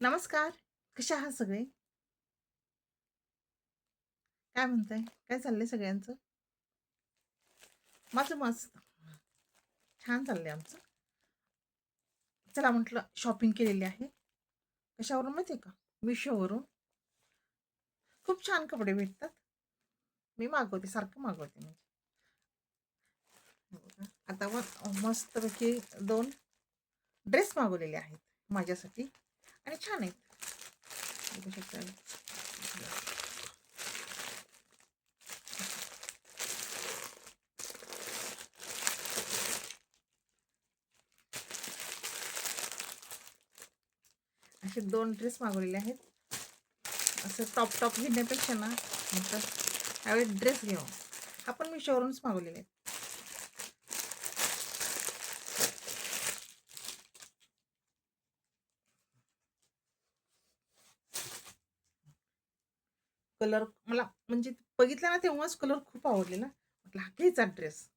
नमस्कार. कशा आहात सगळे? काय म्हणताय? काय चाललंय सगळ्यांचं? माझं मस्त. छान चाललंय आमचं. चला म्हटलं शॉपिंग केलेली आहे. कशावरून माहिती आहे का? Mishoवरून. खूप छान कपडे भेटतात. मी मागवते, सारखं मागवते म्हणजे. हे बघा, आता मस्तपैकी 2 ड्रेस मागवलेले आहेत माझ्यासाठी आणि छान आहेत. बघू शकता. असे 2 ड्रेस मागवलेले आहेत. असं टॉप घेण्यापेक्षा ना म्हटलं त्यावेळी ड्रेस घेऊ. हा पण Mishoवरूनच मागवलेले आहेत. कलर मला म्हणजे बघितला ना तेव्हाच कलर खूप आवडलेला. म्हटलं हा घ्यायचा ड्रेस.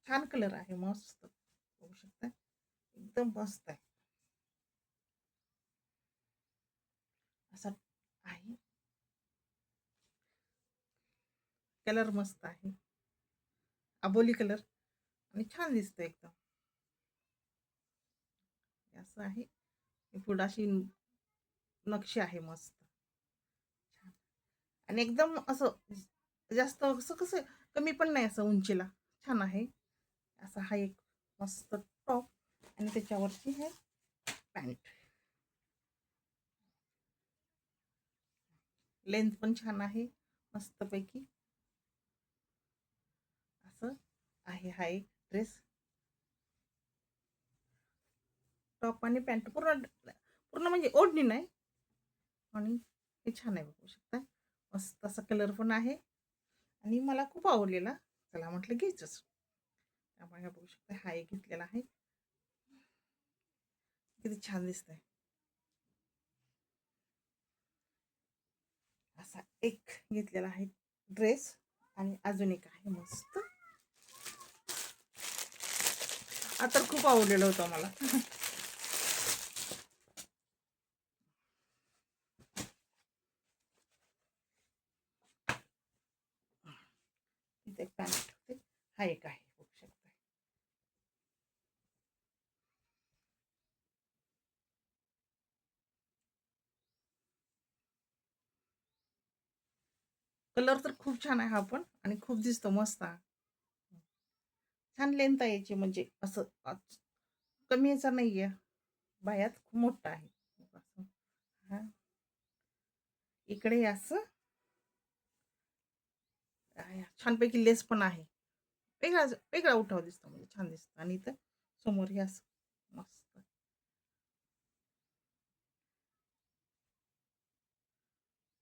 छान कलर आहे, मस्त. बघू शकता. एकदम मस्त आहे. असा आहे. कलर मस्त आहे. अबोली कलर आणि छान दिसतं एकदम. असं आहे. पुढं अशी नक्षी आहे मस्त. छान. आणि एकदम असं जास्त असं कसं कमी पण नाही असं उंचीला. छान आहे. असा हा एक मस्त टॉप आणि त्याच्यावरची हे पॅन्ट. लेंथ पण छान आहे. मस्तपैकी असं आहे हा एक ड्रेस. टॉप आणि पॅन्ट पूर्ण पूर्ण म्हणजे ओढणी नाही आणि हे छान आहे बघू शकता. मस्त असा कलर पण आहे आणि मला खूप आवडलेला. चला म्हटलं घ्यायचंच. त्यामुळे हे बघू शकता हा एक घेतलेला आहे. किती छान दिसतंय. असा एक घेतलेला आहे ड्रेस आणि अजून एक आहे मस्त. हा तर खूप आवडलेला होता मला. इथे एक पॅन्ट ठेवते. हा एक आहे बघू शकता. कलर तर खूप छान आहे हा पण आणि खूप दिसतो मस्त हा. छान लेंथ आहे याची म्हणजे असं कमी याचा नाहीये. बाह्यात खूप मोठा आहे. असं. हा. इकडे असं छानपैकी लेस पण आहे. वेगळा वेगळा उठाव दिसतो म्हणजे छान दिसतं आणि इथं समोर हे असं मस्त.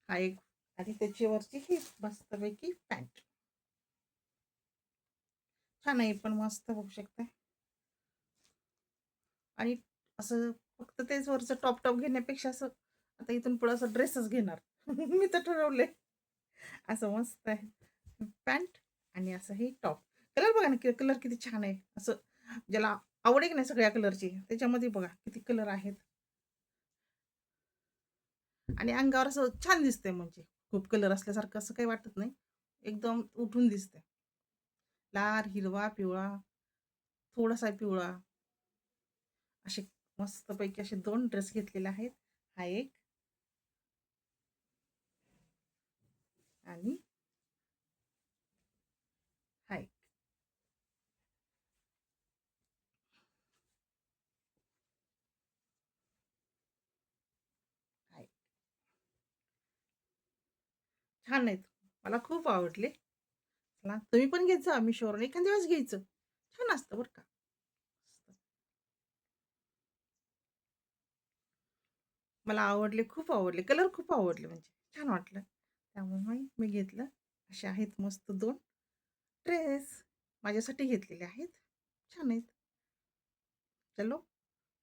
हा एक आणि त्याच्यावरची ही मस्तपैकी पॅन्ट. छान आहे पण मस्त बघू शकता. आणि असं फक्त तेच वरचं टॉप घेण्यापेक्षा असं आता इथून पुढे असं ड्रेसच घेणार. मी तर ठरवलंय. असं मस्त आहे. पॅन्ट आणि असं हे टॉप. कलर बघा ना, कलर किती छान आहे. असं ज्याला आवड आहे की नाही सगळ्या कलरची, त्याच्यामध्ये बघा किती कलर आहेत. आणि अंगावर असं छान दिसतंय म्हणजे खूप कलर असल्यासारखं असं काही वाटत नाही. एकदम उठून दिसतंय. लाल, हिरवा, पिवळा, थोडासा पिवळा असे मस्तपैकी असे 2 ड्रेस घेतलेले आहेत. हा एक आणि हा एक. हा एक. छान आहेत. मला खूप आवडले. चला तुम्ही पण घेत जा Mishoवरून एखाद्या वेळेस घ्यायचं. छान असतं बरं का. मस्त. मला आवडले, खूप आवडले. कलर खूप आवडले म्हणजे छान वाटलं. त्यामुळे मी घेतलं. असे आहेत मस्त 2 ड्रेस माझ्यासाठी घेतलेले आहेत. छान आहेत. चलो,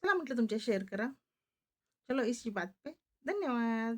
चला म्हटलं तुमच्या शेअर करा. चलो इसी बात पे धन्यवाद.